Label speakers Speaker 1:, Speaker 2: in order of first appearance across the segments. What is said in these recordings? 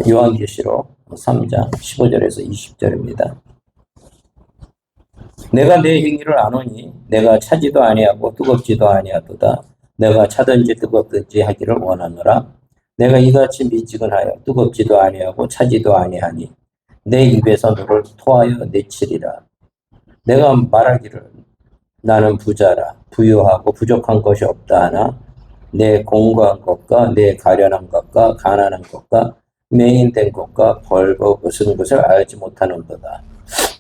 Speaker 1: 요한계시록 3장 15절에서 20절입니다. 내가 내 행위를 아노니 내가 차지도 아니하고 뜨겁지도 아니하도다. 내가 차든지 뜨겁든지 하기를 원하노라. 내가 이같이 미지근하여 뜨겁지도 아니하고 차지도 아니하니 내 입에서 너를 토하여 내치리라. 내가 말하기를 나는 부자라 부유하고 부족한 것이 없다 하나 내 공고한 것과 내 가련한 것과 가난한 것과 맹인된 것과 벌거벗은 것을 알지 못하는도다.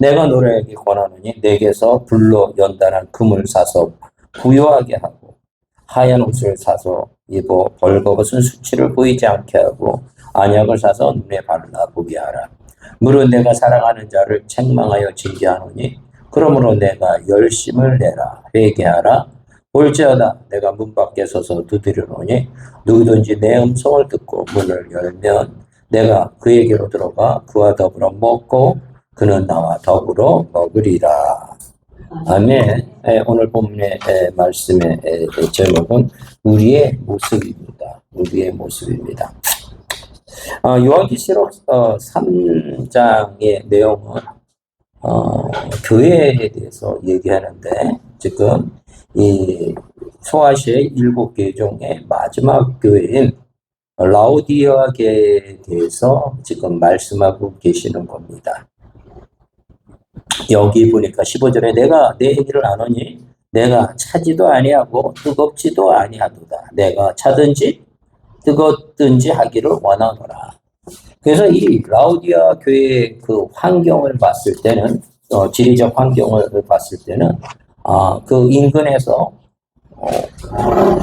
Speaker 1: 내가 너에게 권하노니 내게서 불로 연단한 금을 사서 부유하게 하고 하얀 옷을 사서 입어 벌거벗은 수치를 보이지 않게 하고 안약을 사서 눈에 발라 보게 하라. 물은 내가 사랑하는 자를 책망하여 징계하노니 그러므로 내가 열심을 내라 회개하라. 볼지어다 내가 문 밖에 서서 두드리노니 누구든지 내 음성을 듣고 문을 열면 내가 그에게로 들어가 그와 더불어 먹고 그는 나와 더불어 먹으리라. 아멘. 오늘 본문의 말씀의 제목은 우리의 모습입니다. 우리의 모습입니다. 요한계시록 3장의 내용은 교회에 대해서 얘기하는데 지금 이 소아시아의 7개 중의 마지막 교회인 라오디아 교회에 대해서 지금 말씀하고 계시는 겁니다. 여기 보니까 15절에 내가 내 얘기를 아노니 내가 차지도 아니하고 뜨겁지도 아니하도다. 내가 차든지 뜨겁든지 하기를 원하노라. 그래서 이 라오디아 교회의 그 환경을 봤을 때는 지리적 환경을 봤을 때는 그 인근에서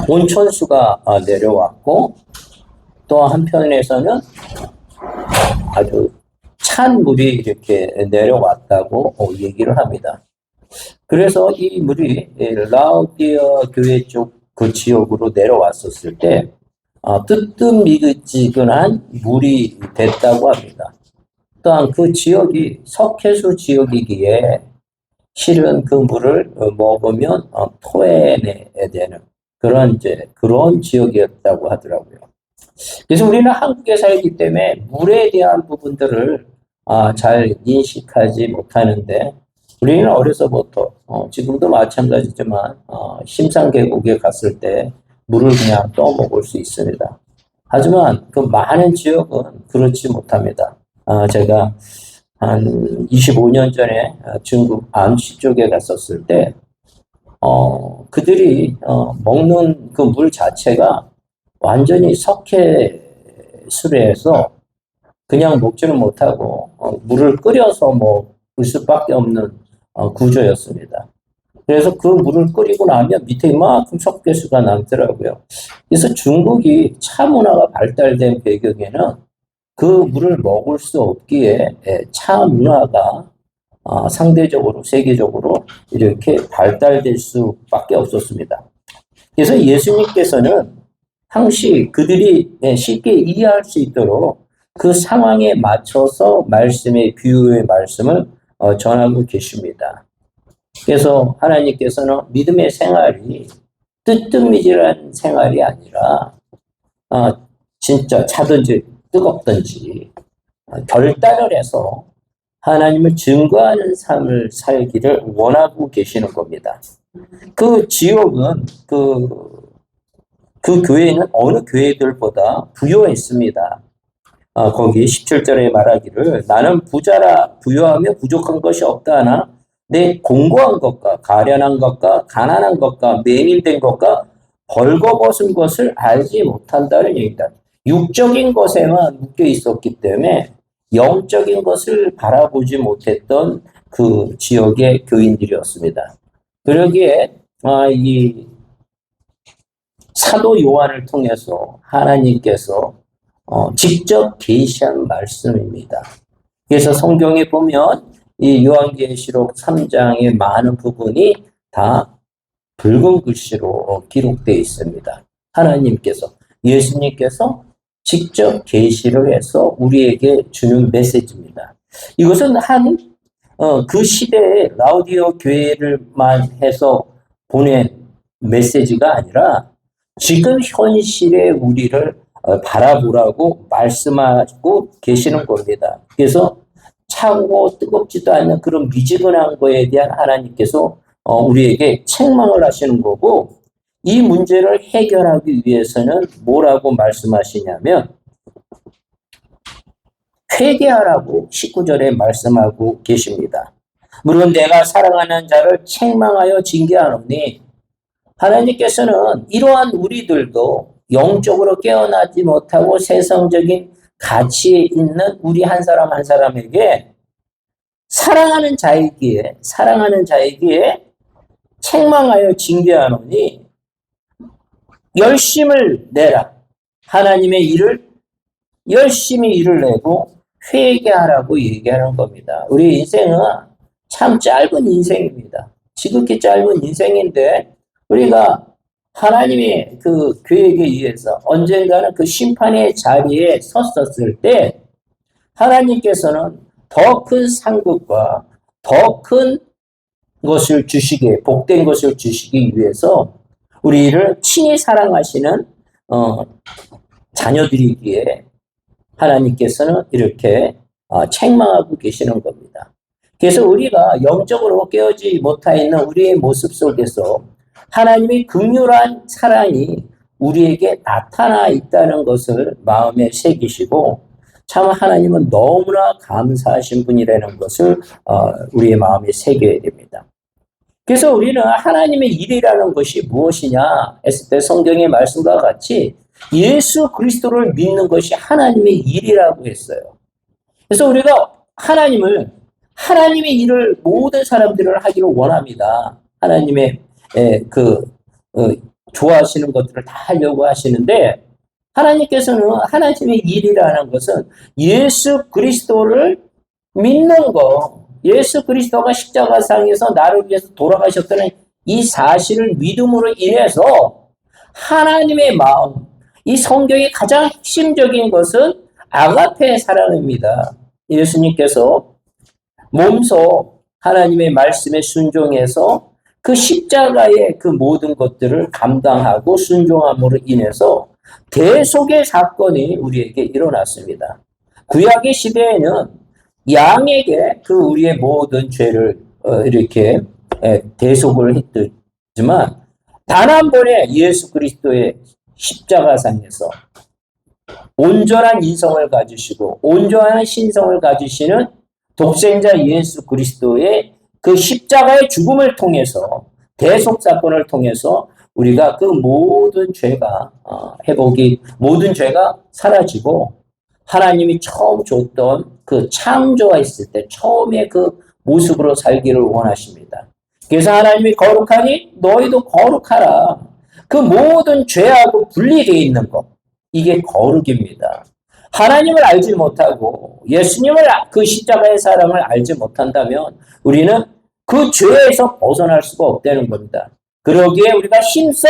Speaker 1: 온천수가 내려왔고 또 한편에서는 아주 찬 물이 이렇게 내려왔다고 얘기를 합니다. 그래서 이 물이 라오디아 교회 쪽 그 지역으로 내려왔었을 때 뜨뜻미지근한 물이 됐다고 합니다. 또한 그 지역이 석회수 지역이기에 실은 그 물을 먹으면 토해내야 되는 그런 지역이었다고 하더라고요. 그래서 우리는 한국에 살기 때문에 물에 대한 부분들을 잘 인식하지 못하는데 우리는 어려서부터 지금도 마찬가지지만 심산계곡에 갔을 때 물을 그냥 떠먹을 수 있습니다. 하지만 그 많은 지역은 그렇지 못합니다. 제가 한 25년 전에 중국 암시 쪽에 갔었을 때 그들이 먹는 그 물 자체가 완전히 석회수레에서 그냥 먹지는 못하고 물을 끓여서 먹을 수밖에 없는 구조였습니다. 그래서 그 물을 끓이고 나면 밑에 이만큼 석회수가 남더라고요. 그래서 중국이 차 문화가 발달된 배경에는 그 물을 먹을 수 없기에 차 문화가 상대적으로 세계적으로 이렇게 발달될 수밖에 없었습니다. 그래서 예수님께서는 당시 그들이 쉽게 이해할 수 있도록 그 상황에 맞춰서 말씀의 비유의 말씀을 전하고 계십니다. 그래서 하나님께서는 믿음의 생활이 뜨뜻미지한 생활이 아니라 진짜 차든지 뜨겁든지 결단을 해서 하나님을 증거하는 삶을 살기를 원하고 계시는 겁니다. 그 지역은 그 교회는 어느 교회들보다 부유했습니다. 거기 17절에 말하기를 나는 부자라 부유하며 부족한 것이 없다 하나 내 공고한 것과 가련한 것과 가난한 것과 맹인된 것과 벌거벗은 것을 알지 못한다는 얘기다. 육적인 것에만 묶여 있었기 때문에 영적인 것을 바라보지 못했던 그 지역의 교인들이었습니다. 그러기에 이 사도 요한을 통해서 하나님께서 직접 계시한 말씀입니다. 그래서 성경에 보면 이 요한계시록 3장의 많은 부분이 다 붉은 글씨로 기록되어 있습니다. 하나님께서, 예수님께서 직접 계시를 해서 우리에게 주는 메시지입니다. 이것은 그 시대의 라오디아 교회를만 해서 보낸 메시지가 아니라 지금 현실의 우리를 바라보라고 말씀하고 계시는 겁니다. 그래서 차고 뜨겁지도 않는 그런 미지근한 거에 대한 하나님께서 우리에게 책망을 하시는 거고, 이 문제를 해결하기 위해서는 뭐라고 말씀하시냐면 회개하라고 19절에 말씀하고 계십니다. 물론 내가 사랑하는 자를 책망하여 징계하노니, 하나님께서는 이러한 우리들도 영적으로 깨어나지 못하고 세상적인 가치에 있는 우리 한 사람 한 사람에게 사랑하는 자이기에 책망하여 징계하노니 열심을 내라. 하나님의 일을 열심히 일을 내고 회개하라고 얘기하는 겁니다. 우리 인생은 참 짧은 인생입니다. 지극히 짧은 인생인데 우리가 하나님의 그 계획에 의해서 언젠가는 그 심판의 자리에 섰었을 때 하나님께서는 더 큰 상급과 더 큰 것을 주시기에, 복된 것을 주시기 위해서 우리를 친히 사랑하시는 자녀들이기에 하나님께서는 이렇게 책망하고 계시는 겁니다. 그래서 우리가 영적으로 깨어지 못하 있는 우리의 모습 속에서 하나님의 긍휼한 사랑이 우리에게 나타나 있다는 것을 마음에 새기시고, 참 하나님은 너무나 감사하신 분이라는 것을 우리의 마음에 새겨야 됩니다. 그래서 우리는 하나님의 일이라는 것이 무엇이냐 했을 때 성경의 말씀과 같이 예수 그리스도를 믿는 것이 하나님의 일이라고 했어요. 그래서 우리가 하나님의 일을 모든 사람들을 하기를 원합니다. 하나님의 좋아하시는 것들을 다 하려고 하시는데, 하나님께서는 하나님의 일이라는 것은 예수 그리스도를 믿는 거, 예수 그리스도가 십자가상에서 나를 위해서 돌아가셨다는 이 사실을 믿음으로 인해서 하나님의 마음, 이 성경의 가장 핵심적인 것은 아가페 사랑입니다. 예수님께서 몸소 하나님의 말씀에 순종해서 그 십자가의 그 모든 것들을 감당하고 순종함으로 인해서 대속의 사건이 우리에게 일어났습니다. 구약의 시대에는 양에게 그 우리의 모든 죄를 이렇게 대속을 했지만, 단 한 번에 예수 그리스도의 십자가상에서 온전한 인성을 가지시고 온전한 신성을 가지시는 독생자 예수 그리스도의 그 십자가의 죽음을 통해서, 대속 사건을 통해서 우리가 그 모든 죄가 모든 죄가 사라지고 하나님이 처음 줬던 그 창조했을 때 처음에 그 모습으로 살기를 원하십니다. 그래서 하나님이 거룩하니 너희도 거룩하라. 그 모든 죄하고 분리되어 있는 것, 이게 거룩입니다. 하나님을 알지 못하고 예수님을, 그 십자가의 사랑을 알지 못한다면 우리는 그 죄에서 벗어날 수가 없다는 겁니다. 그러기에 우리가 힘써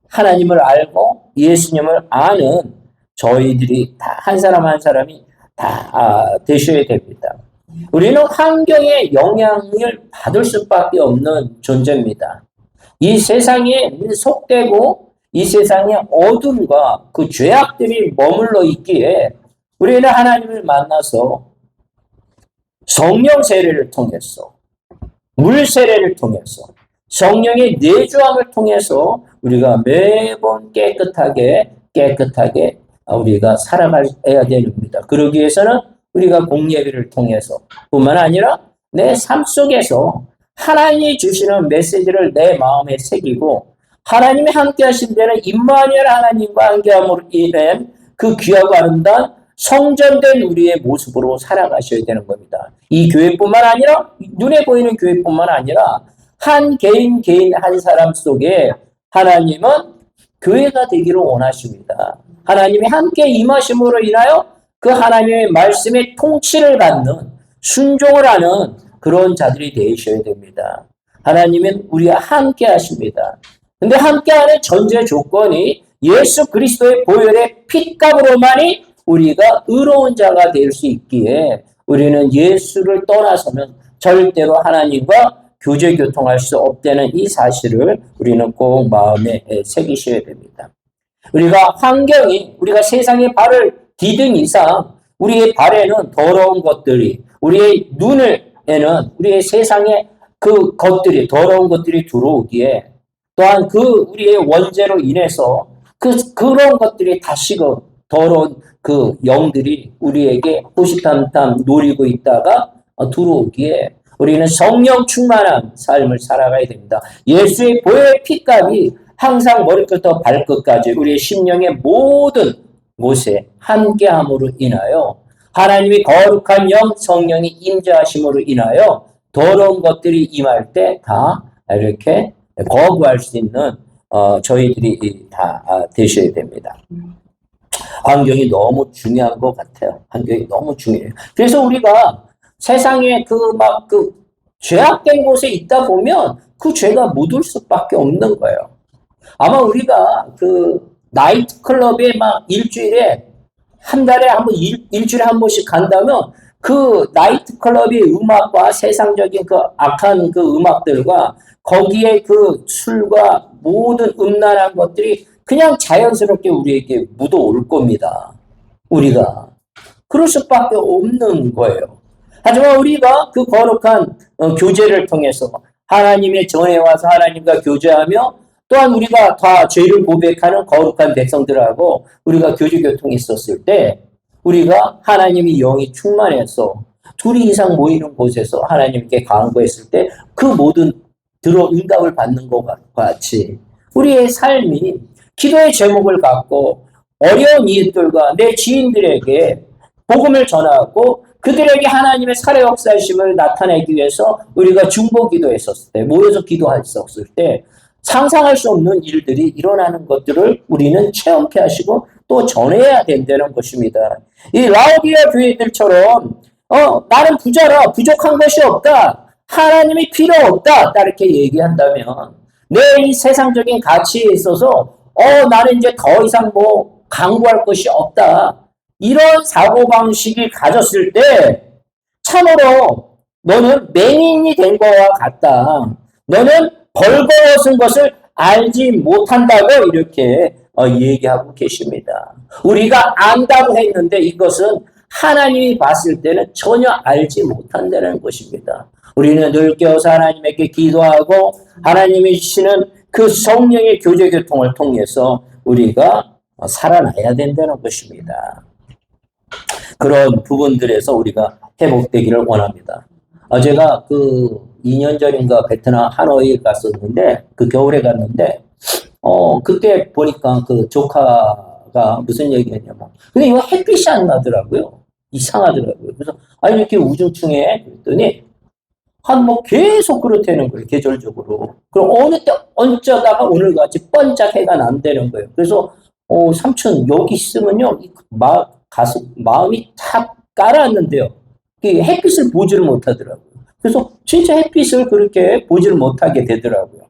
Speaker 1: 하나님을 알고 예수님을 아는 저희들이 다 한 사람 한 사람이 다 되셔야 됩니다. 우리는 환경의 영향을 받을 수밖에 없는 존재입니다. 이 세상에 속되고 이 세상의 어둠과 그 죄악들이 머물러 있기에 우리는 하나님을 만나서 성령 세례를 통해서, 물 세례를 통해서, 성령의 내주함을 통해서 우리가 매번 깨끗하게 우리가 살아가야 됩니다. 그러기 위해서는 우리가 공예배를 통해서 뿐만 아니라 내 삶 속에서 하나님이 주시는 메시지를 내 마음에 새기고, 하나님이 함께 하신 데는 임마누엘 하나님과 함께함으로 인한 그 귀하고 아름다운 성전된 우리의 모습으로 살아가셔야 되는 겁니다. 이 교회뿐만 아니라, 눈에 보이는 교회뿐만 아니라 한 개인 한 사람 속에 하나님은 교회가 되기를 원하십니다. 하나님이 함께 임하심으로 인하여 그 하나님의 말씀에 통치를 받는, 순종을 하는 그런 자들이 되셔야 됩니다. 하나님은 우리와 함께 하십니다. 근데 함께하는 전제 조건이 예수 그리스도의 보혈의 핏값으로만이 우리가 의로운 자가 될 수 있기에, 우리는 예수를 떠나서는 절대로 하나님과 교제 교통할 수 없다는 이 사실을 우리는 꼭 마음에 새기셔야 됩니다. 우리가 환경이 우리가 세상에 발을 디딘 이상 우리의 발에는 더러운 것들이 우리의 눈에는 우리의 세상에 그 것들이 더러운 것들이 들어오기에 또한 그 우리의 원죄로 인해서 그런 것들이 다시금 더러운 그 영들이 우리에게 호시탐탐 노리고 있다가 들어오기에 우리는 성령 충만한 삶을 살아가야 됩니다. 예수의 보혈의 피값이 항상 머리끝부터 발끝까지 우리의 심령의 모든 곳에 함께함으로 인하여 하나님이 거룩한 영 성령이 임재하심으로 인하여 더러운 것들이 임할 때 다 이렇게 거부할 수 있는 저희들이 다 되셔야 됩니다. 환경이 너무 중요한 것 같아요. 환경이 너무 중요해요. 그래서 우리가 세상에 죄악된 곳에 있다 보면 그 죄가 묻을 수밖에 없는 거예요. 아마 우리가 그 나이트 클럽에 막 일주일에 한 달에 한 번, 일주일에 한 번씩 간다면 그 나이트 클럽의 음악과 세상적인 그 악한 그 음악들과 거기에 그 술과 모든 음란한 것들이 그냥 자연스럽게 우리에게 묻어올 겁니다. 우리가. 그럴 수밖에 없는 거예요. 하지만 우리가 그 거룩한 교제를 통해서 하나님의 전에 와서 하나님과 교제하며 또한 우리가 다 죄를 고백하는 거룩한 백성들하고 우리가 교제교통이 있었을 때 우리가 하나님의 영이 충만해서 둘이 이상 모이는 곳에서 하나님께 간구했을 때 그 모든 응답을 받는 것 같이 우리의 삶이 기도의 제목을 갖고 어려운 이웃들과 내 지인들에게 복음을 전하고 그들에게 하나님의 살해 역사심을 나타내기 위해서 우리가 중보 기도했었을 때 모여서 기도했었을 때 상상할 수 없는 일들이 일어나는 것들을 우리는 체험케 하시고 또 전해야 된다는 것입니다. 이 라오디아 교회들처럼 나는 부자라 부족한 것이 없다. 하나님이 필요 없다. 이렇게 얘기한다면 내 이 세상적인 가치에 있어서 나는 이제 더 이상 강구할 것이 없다. 이런 사고방식이 가졌을 때 참으로 너는 맹인이 된 것과 같다. 너는 벌거벗은 것을 알지 못한다고 이렇게 얘기하고 계십니다. 우리가 안다고 했는데 이것은 하나님이 봤을 때는 전혀 알지 못한다는 것입니다. 우리는 늘 깨어서 하나님에게 기도하고 하나님이 주시는 그 성령의 교제 교통을 통해서 우리가 살아나야 된다는 것입니다. 그런 부분들에서 우리가 회복되기를 원합니다. 제가 그 2년 전인가 베트남 하노이에 갔었는데 그 겨울에 갔는데 그때 보니까 그 조카가 무슨 얘기했냐면 근데 이거 햇빛이 안 나더라고요. 이상하더라고요. 그래서 아니 이렇게 우중충해 그랬더니 계속 그렇다는 거예요. 계절적으로. 그럼 어느 때 얹자다가 오늘같이 번짝 해가 난다는 거예요. 그래서 삼촌 여기 있으면요 마음이 탁 깔아앉는데요. 햇빛을 보지를 못하더라고요. 그래서 진짜 햇빛을 그렇게 보지를 못하게 되더라고요.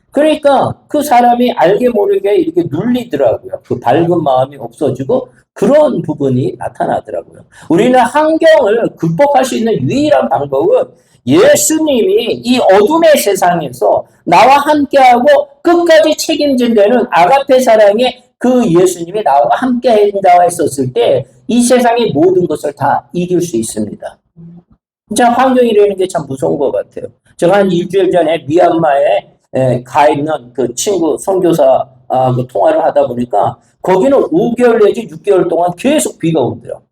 Speaker 1: 그러니까 그 사람이 알게 모르게 이렇게 눌리더라고요. 그 밝은 마음이 없어지고 그런 부분이 나타나더라고요. 우리는 환경을 극복할 수 있는 유일한 방법은 예수님이 이 어둠의 세상에서 나와 함께하고 끝까지 책임진다는 아가페 사랑의 그 예수님이 나와 함께 한다고 했었을 때 이 세상의 모든 것을 다 이길 수 있습니다. 진짜 환경이라는 게 참 무서운 것 같아요. 제가 한 일주일 전에 미얀마에 가 있는 그 친구 선교사 그 통화를 하다 보니까 거기는 5개월 내지 6개월 동안 계속 비가 오더라고요.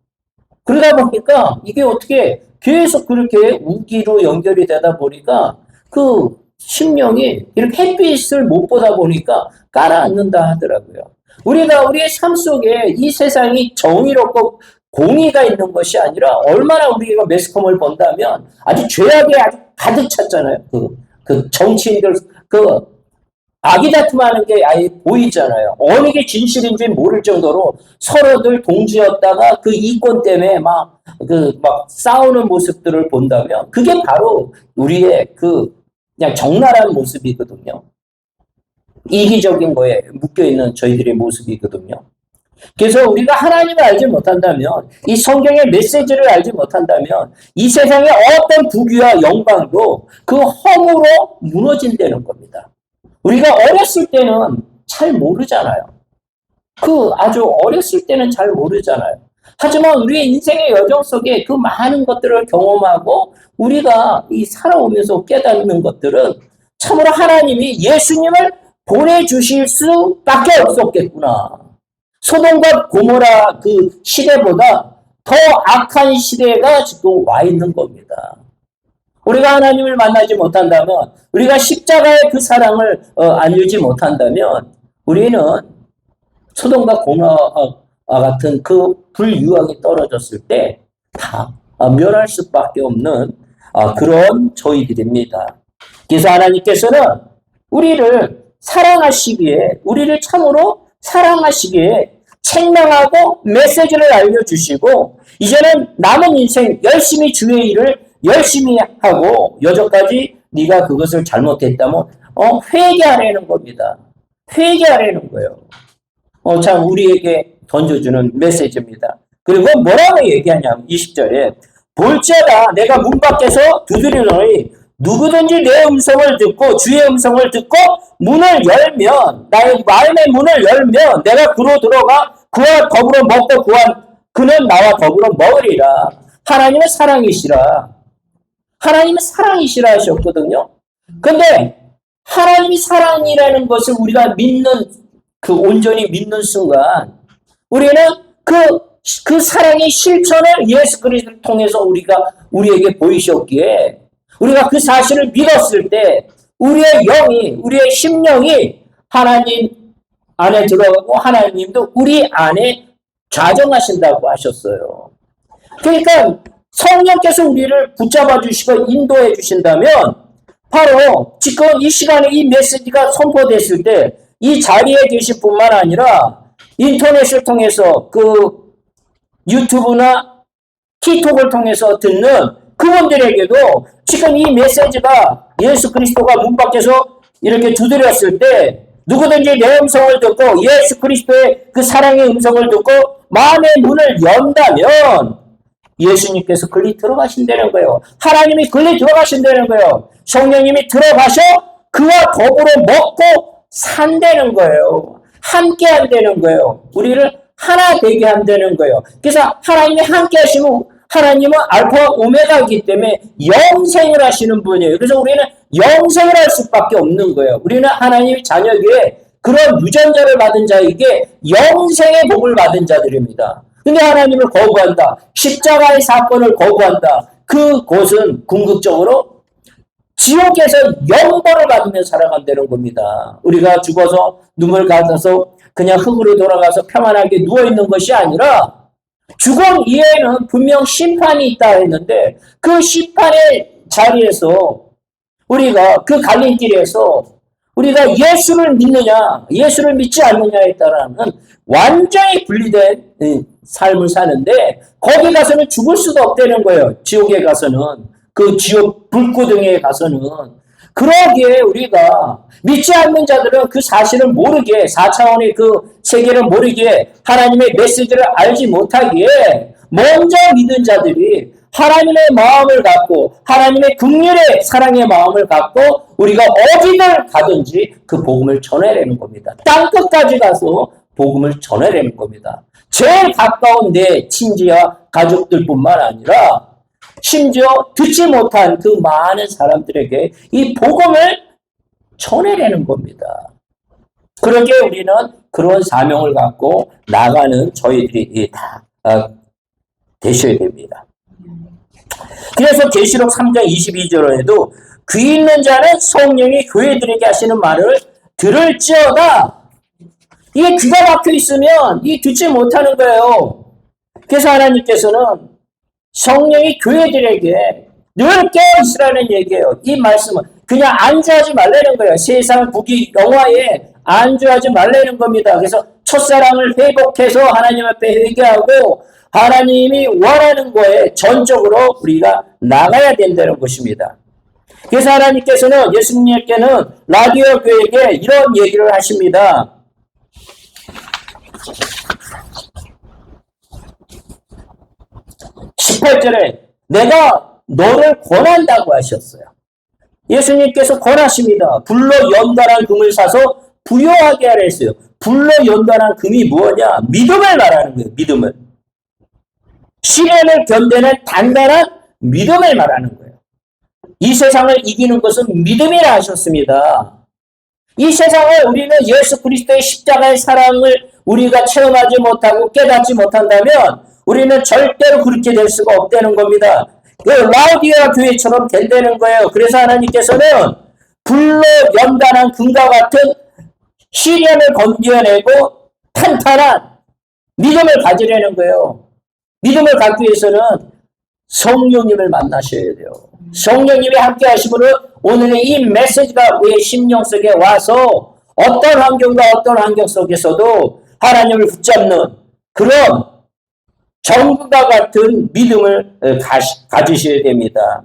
Speaker 1: 그러다 보니까 이게 어떻게 계속 그렇게 우기로 연결이 되다 보니까 그 심령이 이렇게 햇빛을 못 보다 보니까 가라앉는다 하더라고요. 우리가 우리의 삶 속에 이 세상이 정의롭고 공의가 있는 것이 아니라 얼마나 우리가 매스컴을 본다면 아주 죄악에 아주 가득 찼잖아요. 그 정치인들 아기다툼하는 게 아예 보이잖아요. 어느 게 진실인지 모를 정도로 서로들 동지였다가 그 이권 때문에 막 싸우는 모습들을 본다면 그게 바로 우리의 그냥 적나라한 모습이거든요. 이기적인 거에 묶여있는 저희들의 모습이거든요. 그래서 우리가 하나님을 알지 못한다면 이 성경의 메시지를 알지 못한다면 이 세상의 어떤 부귀와 영광도 그 허무로 무너진다는 겁니다. 우리가 어렸을 때는 잘 모르잖아요. 그 아주 어렸을 때는 잘 모르잖아요. 하지만 우리의 인생의 여정 속에 그 많은 것들을 경험하고 우리가 이 살아오면서 깨닫는 것들은 참으로 하나님이 예수님을 보내주실 수밖에 없었겠구나. 소돔과 고모라 그 시대보다 더 악한 시대가 지금 와 있는 겁니다. 우리가 하나님을 만나지 못한다면, 우리가 십자가의 그 사랑을 알지 못한다면 우리는 소돔과 고모라 같은 그 불유황이 떨어졌을 때 다 멸할 수밖에 없는 그런 저희들입니다. 그래서 하나님께서는 우리를 사랑하시기에, 우리를 참으로 사랑하시기에 책망하고 메시지를 알려주시고, 이제는 남은 인생 열심히 주의 일을 열심히 하고, 여전까지 네가 그것을 잘못했다면 회개하라는 겁니다. 회개하라는 거예요. 참 우리에게 던져주는 메시지입니다. 그리고 뭐라고 얘기하냐면 20절에 볼지어다 내가 문 밖에서 두드리노니 누구든지 내 음성을 듣고 주의 음성을 듣고 문을 열면, 나의 마음의 문을 열면 내가 그로 들어가 그와 더불어 먹고 그는 나와 더불어 먹으리라. 하나님은 사랑이시라. 하나님은 사랑이시라 하셨거든요. 근데 하나님이 사랑이라는 것을 우리가 믿는, 그 온전히 믿는 순간 우리는 그 사랑의 실천을 예수 그리스도를 통해서 우리에게 보이셨기에, 우리가 그 사실을 믿었을 때 우리의 영이, 우리의 심령이 하나님 안에 들어가고 하나님도 우리 안에 좌정하신다고 하셨어요. 그러니까 성령께서 우리를 붙잡아 주시고 인도해 주신다면, 바로 지금 이 시간에 이 메시지가 선포됐을 때 이 자리에 계실 뿐만 아니라 인터넷을 통해서 그 유튜브나 틱톡을 통해서 듣는 그분들에게도 지금 이 메시지가 예수 그리스도가 문 밖에서 이렇게 두드렸을 때 누구든지 내 음성을 듣고 예수 그리스도의 그 사랑의 음성을 듣고 마음의 문을 연다면 예수님께서 글리 들어가신다는 거예요. 하나님이 글리 들어가신다는 거예요. 성령님이 들어가셔 그와 더불어 먹고 산다는 거예요. 함께 한다는 거예요. 우리를 하나 되게 한다는 거예요. 그래서 하나님이 함께 하시면, 하나님은 알파와 오메가이기 때문에 영생을 하시는 분이에요. 그래서 우리는 영생을 할 수밖에 없는 거예요. 우리는 하나님의 자녀에게, 그런 유전자를 받은 자에게 영생의 복을 받은 자들입니다. 근데 하나님을 거부한다, 십자가의 사건을 거부한다, 그곳은 궁극적으로 지옥에서 영벌을 받으며 살아간다는 겁니다. 우리가 죽어서 눈물 가져서 그냥 흙으로 돌아가서 평안하게 누워있는 것이 아니라 죽음 이외에는 분명 심판이 있다 했는데, 그 심판의 자리에서 우리가 그 갈림길에서 우리가 예수를 믿느냐 예수를 믿지 않느냐에 따라는 완전히 분리된 삶을 사는데, 거기 가서는 죽을 수도 없다는 거예요. 지옥에 가서는, 그 지옥 불구덩이에 가서는. 그러기에 우리가 믿지 않는 자들은 그 사실을 모르게, 4차원의 그 세계를 모르게, 하나님의 메시지를 알지 못하기에 먼저 믿은 자들이 하나님의 마음을 갖고, 하나님의 긍휼의 사랑의 마음을 갖고 우리가 어디를 가든지 그 복음을 전해내는 겁니다. 땅끝까지 가서 복음을 전해내는 겁니다. 제일 가까운 내 친지와 가족들뿐만 아니라 심지어 듣지 못한 그 많은 사람들에게 이 복음을 전해내는 겁니다. 그러기에 우리는 그런 사명을 갖고 나가는 저희들이 다 되셔야 됩니다. 그래서 계시록 3장 22절에도 귀 있는 자는 성령이 교회들에게 하시는 말을 들을지어다. 이게 귀가 막혀 있으면 이 듣지 못하는 거예요. 그래서 하나님께서는 성령이 교회들에게 늘 깨어있으라는 얘기예요. 이 말씀은 그냥 안주하지 말라는 거예요. 세상 부귀 영화에 안주하지 말라는 겁니다. 그래서 첫사랑을 회복해서 하나님 앞에 회개하고 하나님이 원하는 거에 전적으로 우리가 나가야 된다는 것입니다. 그래서 하나님께서는, 예수님께는 라디오 교회에게 이런 얘기를 하십니다. 18절에 내가 너를 권한다고 하셨어요. 예수님께서 권하십니다. 불로 연달아 금을 사서 부요하게 하라 했어요. 불로 연단한 금이 뭐냐? 믿음을 말하는 거예요. 믿음을. 시련을 견디는 단단한 믿음을 말하는 거예요. 이 세상을 이기는 것은 믿음이라 하셨습니다. 이 세상을 우리는 예수 그리스도의 십자가의 사랑을 우리가 체험하지 못하고 깨닫지 못한다면 우리는 절대로 그렇게 될 수가 없다는 겁니다. 라오디게아 교회처럼 된다는 거예요. 그래서 하나님께서는 불로 연단한 금과 같은 시련을 건져내고 탄탄한 믿음을 가지려는 거예요. 믿음을 갖기 위해서는 성령님을 만나셔야 돼요. 성령님이 함께 하시므로 오늘의 이 메시지가 우리의 심령 속에 와서 어떤 환경과 어떤 환경 속에서도 하나님을 붙잡는 그런 정금과 같은 믿음을 가지셔야 됩니다.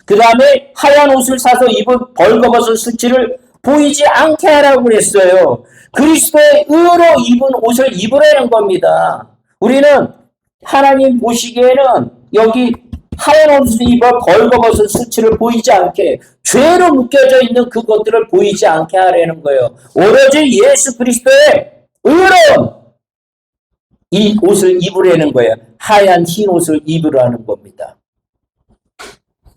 Speaker 1: 그 다음에 하얀 옷을 사서 입은 벌거벗은 수치를 보이지 않게 하라고 그랬어요. 그리스도의 의로 입은 옷을 입으라는 겁니다. 우리는 하나님 보시기에는 여기 하얀 옷을 입어 벌거벗은 수치를 보이지 않게 죄로 묶여져 있는 그것들을 보이지 않게 하라는 거예요. 오로지 예수 그리스도의 의로운 이 옷을 입으라는 거예요. 하얀 흰 옷을 입으라는 겁니다.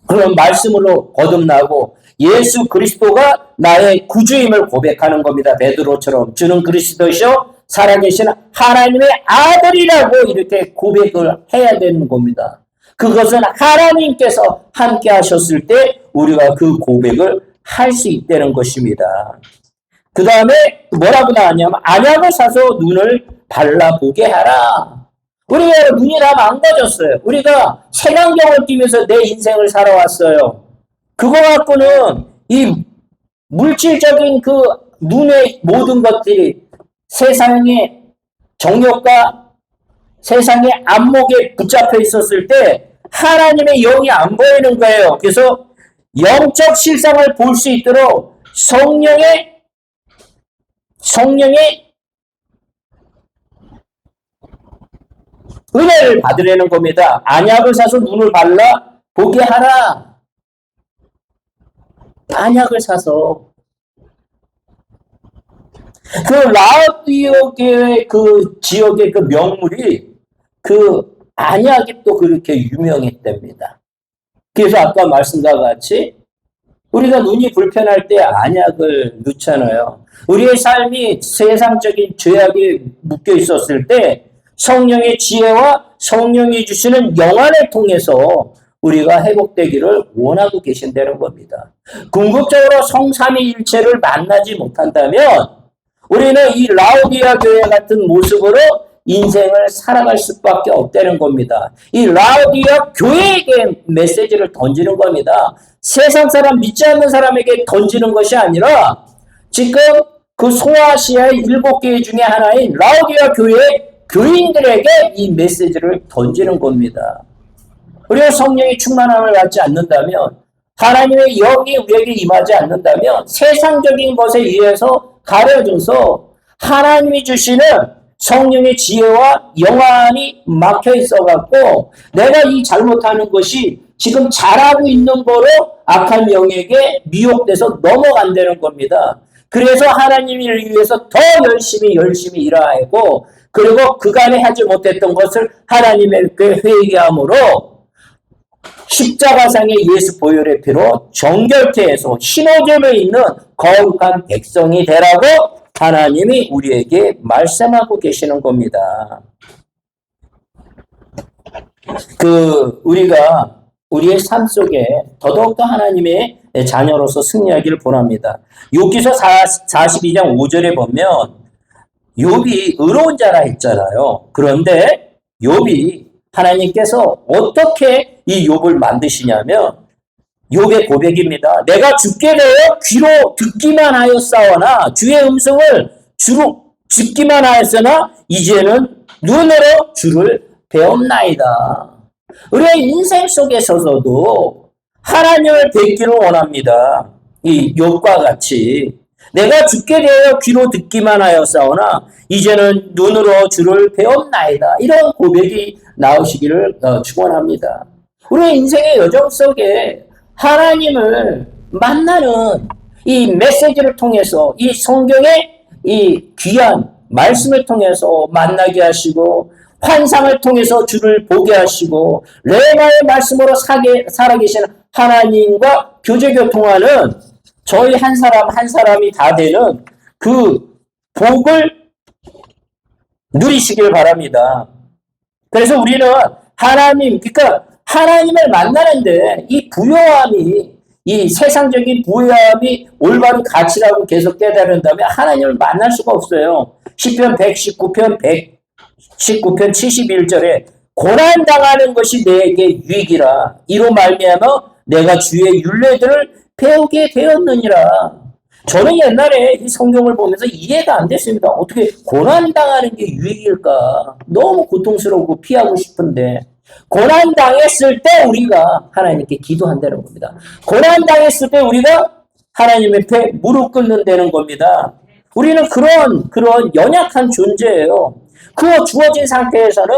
Speaker 1: 그런 말씀으로 거듭나고 예수 그리스도가 나의 구주임을 고백하는 겁니다. 베드로처럼 주는 그리스도시요 살아계신 하나님의 아들이라고 이렇게 고백을 해야 되는 겁니다. 그것은 하나님께서 함께 하셨을 때 우리가 그 고백을 할 수 있다는 것입니다. 그 다음에 뭐라고 나왔냐면 안약을 사서 눈을 발라보게 하라. 우리가 눈이 다 망가졌어요. 우리가 색안경을 끼면서 내 인생을 살아왔어요. 그거 갖고는 이 물질적인 그 눈의 모든 것들이 세상의 정욕과 세상의 안목에 붙잡혀 있었을 때 하나님의 영이 안 보이는 거예요. 그래서 영적 실상을 볼 수 있도록 성령의 은혜를 받으려는 겁니다. 안약을 사서 눈을 발라 보게 하라. 안약을 사서. 그 라오디게아의 그 지역의 그 명물이 그 안약이 또 그렇게 유명했답니다. 그래서 아까 말씀과 같이 우리가 눈이 불편할 때 안약을 넣잖아요. 우리의 삶이 세상적인 죄악에 묶여 있었을 때 성령의 지혜와 성령이 주시는 영안을 통해서 우리가 회복되기를 원하고 계신다는 겁니다. 궁극적으로 성삼위일체를 만나지 못한다면 우리는 이 라오디게아 교회 같은 모습으로 인생을 살아갈 수밖에 없다는 겁니다. 이 라오디게아 교회에게 메시지를 던지는 겁니다. 세상 사람, 믿지 않는 사람에게 던지는 것이 아니라 지금 그 소아시아의 7개 중에 하나인 라오디게아 교회 교인들에게 이 메시지를 던지는 겁니다. 우리가 성령의 충만함을 받지 않는다면, 하나님의 영이 우리에게 임하지 않는다면 세상적인 것에 의해서 가려져서 하나님이 주시는 성령의 지혜와 영안이 막혀 있어갖고 내가 이 잘못하는 것이 지금 잘하고 있는 거로 악한 영에게 미혹돼서 넘어간다는 겁니다. 그래서 하나님을 위해서 더 열심히 일하고 그리고 그간에 하지 못했던 것을 하나님께 회개함으로 십자가상의 예수 보혈의 피로 정결케 해서 신호점에 있는 거룩한 백성이 되라고 하나님이 우리에게 말씀하고 계시는 겁니다. 우리가 우리의 삶 속에 더더욱더 하나님의 자녀로서 승리하기를 바랍니다. 욥기서 42장 5절에 보면 욥이 의로운 자라 했잖아요. 그런데 욥이 하나님께서 어떻게 이 욥을 만드시냐면 욥의 고백입니다. 내가 죽게 되어 귀로 듣기만 하였사오나 주의 음성을 주로 듣기만 하였으나 이제는 눈으로 주를 배웠나이다. 우리의 인생 속에서도 하나님을 뵙기를 원합니다. 이 욥과 같이 내가 죽게 되어 귀로 듣기만 하였사오나 이제는 눈으로 주를 배웠나이다. 이런 고백이 나오시기를 축원합니다. 우리의 인생의 여정 속에 하나님을 만나는 이 메시지를 통해서 이 성경의 이 귀한 말씀을 통해서 만나게 하시고 환상을 통해서 주를 보게 하시고 레마의 말씀으로 살아계시는 하나님과 교제교통하는 저희 한 사람 한 사람이 다 되는 그 복을 누리시길 바랍니다. 그래서 우리는 그러니까 하나님을 만나는데 이 부요함이, 이 세상적인 부요함이 올바른 가치라고 계속 깨달은다면 하나님을 만날 수가 없어요. 시편 119편 71절에 고난당하는 것이 내게 유익이라. 이로 말미암아 내가 주의 율례들을 배우게 되었느니라. 저는 옛날에 이 성경을 보면서 이해가 안 됐습니다. 어떻게 고난당하는 게 유익일까? 너무 고통스럽고 피하고 싶은데 고난당했을 때 우리가 하나님께 기도한다는 겁니다. 고난당했을 때 우리가 하나님 앞에 무릎 꿇는다는 겁니다. 우리는 그런 연약한 존재예요. 그 주어진 상태에서는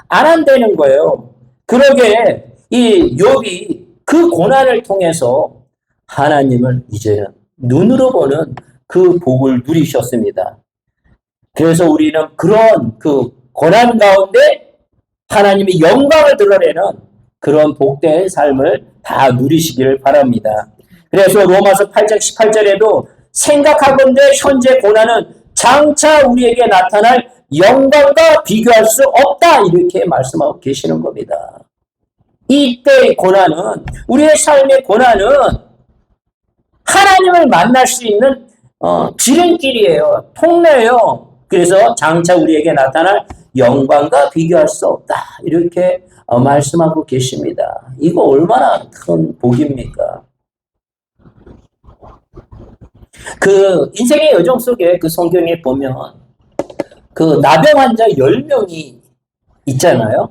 Speaker 1: 안 한다는 거예요. 그러게 이 욥이 그 고난을 통해서 하나님을 이제는 눈으로 보는 그 복을 누리셨습니다. 그래서 우리는 그런 그 고난 가운데 하나님의 영광을 드러내는 그런 복된 삶을 다 누리시기를 바랍니다. 그래서 로마서 8장 18절에도 생각하건대 현재 고난은 장차 우리에게 나타날 영광과 비교할 수 없다, 이렇게 말씀하고 계시는 겁니다. 이때의 고난은, 우리의 삶의 고난은 하나님을 만날 수 있는 지름길이에요. 통로예요. 그래서 장차 우리에게 나타날 영광과 비교할 수 없다, 이렇게 말씀하고 계십니다. 이거 얼마나 큰 복입니까? 그 인생의 여정 속에 그 성경에 보면 그 나병 환자 10명이 있잖아요.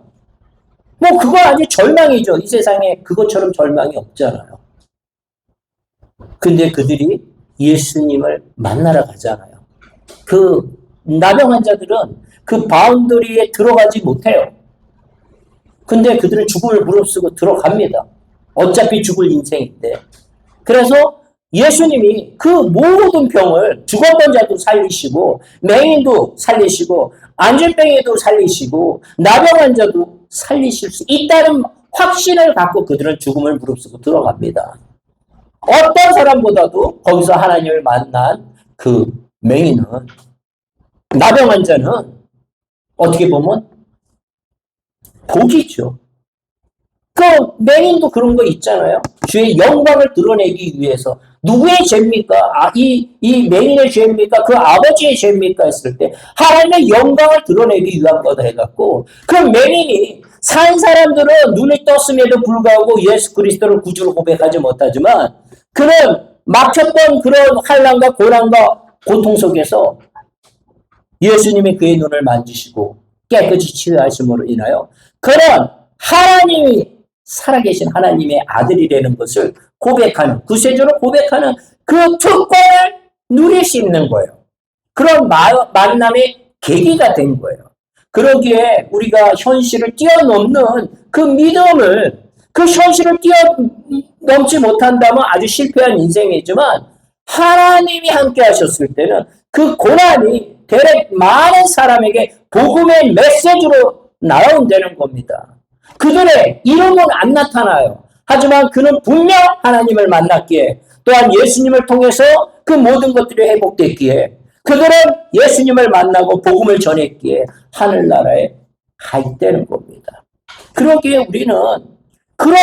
Speaker 1: 뭐 그거 아주 절망이죠. 이 세상에 그것처럼 절망이 없잖아요. 근데 그들이 예수님을 만나러 가잖아요. 그 나병 환자들은 그 바운더리에 들어가지 못해요. 근데 그들은 죽음을 무릅쓰고 들어갑니다. 어차피 죽을 인생인데. 그래서 예수님이 그 모든 병을, 죽었던 자도 살리시고 맹인도 살리시고 안전병에도 살리시고 나병 환자도 살리실 수 있다는 확신을 갖고 그들은 죽음을 무릅쓰고 들어갑니다. 어떤 사람보다도 거기서 하나님을 만난 그 맹인은, 나병 환자는 어떻게 보면 복이죠. 그 맹인도 그런 거 있잖아요. 주의 영광을 드러내기 위해서. 누구의 죄입니까? 이 맹인의 죄입니까? 그 아버지의 죄입니까? 했을 때 하나님의 영광을 드러내기 위한 거다 해갖고, 그 맹인이 산 사람들은 눈이 떴음에도 불구하고 예수 그리스도를 구주로 고백하지 못하지만 그는 막혔던 그런 환난과 고난과 고통 속에서 예수님이 그의 눈을 만지시고 깨끗이 치유하심으로 인하여 그런 하나님이 살아계신 하나님의 아들이라는 것을 고백하는, 구세주로 고백하는 그 특권을 누릴 수 있는 거예요. 그런 만남의 계기가 된 거예요. 그러기에 우리가 현실을 뛰어넘는 그 믿음을, 그 현실을 뛰어넘지 못한다면 아주 실패한 인생이지만 하나님이 함께 하셨을 때는 그 고난이 대략 많은 사람에게 복음의 메시지로 날아온다는 겁니다. 그들의 이름은 안 나타나요. 하지만 그는 분명 하나님을 만났기에, 또한 예수님을 통해서 그 모든 것들이 회복됐기에, 그들은 예수님을 만나고 복음을 전했기에 하늘나라에 가 있다는 겁니다. 그러기에 우리는 그런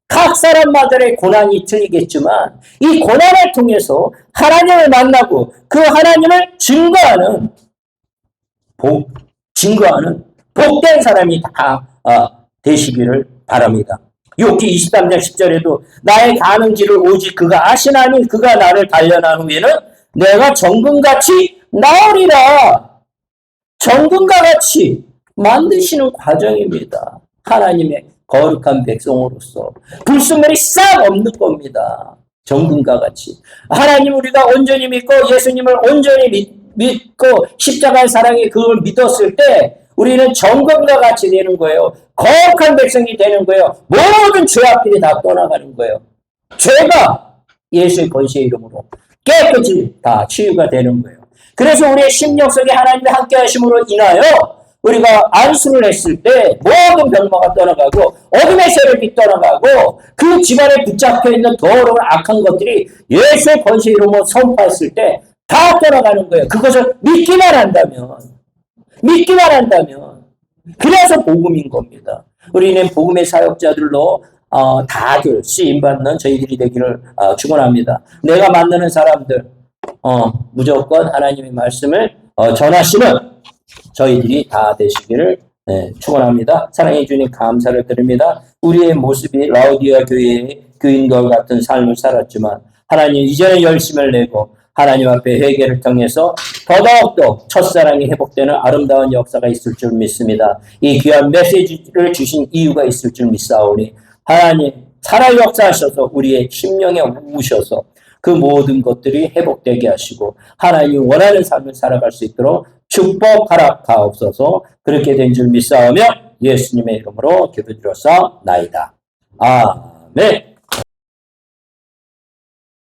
Speaker 1: 각 사람마다의 고난이 틀리겠지만 이 고난을 통해서 하나님을 만나고 그 하나님을 증거하는 복된 사람이 다 되시기를 바랍니다. 욥기 23장 10절에도 나의 가는 길을 오직 그가 아시나니 그가 나를 단련한 후에는 내가 정금같이 나으리라. 정금과 같이 만드시는 과정입니다. 하나님의 거룩한 백성으로서 불순물이 싹 없는 겁니다. 정금과 같이. 하나님 우리가 온전히 믿고 예수님을 온전히 믿고 십자가의 사랑에 그걸 믿었을 때 우리는 정금과 같이 되는 거예요. 거룩한 백성이 되는 거예요. 모든 죄악들이 다 떠나가는 거예요. 죄가 예수의 권세의 이름으로 깨끗이 다 치유가 되는 거예요. 그래서 우리의 심령 속에 하나님의 함께 하심으로 인하여 우리가 안수를 했을 때 모든 병마가 떠나가고 어둠의 세력이 떠나가고 그 집안에 붙잡혀 있는 더러운 악한 것들이 예수의 권세 이름으로 선포했을 때 다 떠나가는 거예요. 그것을 믿기만 한다면. 그래서 복음인 겁니다. 우리는 복음의 사역자들로 다들 쓰임받는 저희들이 되기를 축원합니다. 내가 만나는 사람들 무조건 하나님의 말씀을 전하시는 저희들이 다 되시기를 축원합니다. 사랑해 주님 감사를 드립니다. 우리의 모습이 라오디아 교회의 교인과 같은 삶을 살았지만 하나님 이제는 열심을 내고 하나님 앞에 회개를 통해서 더더욱더 첫사랑이 회복되는 아름다운 역사가 있을 줄 믿습니다. 이 귀한 메시지를 주신 이유가 있을 줄 믿사오니 하나님 살아 역사하셔서 우리의 심령에 우셔서 그 모든 것들이 회복되게 하시고 하나님이 원하는 삶을 살아갈 수 있도록 축복하라 가옵소서. 그렇게 된 줄 믿사오며 예수님의 이름으로 기도드렸사옵나이다. 아멘.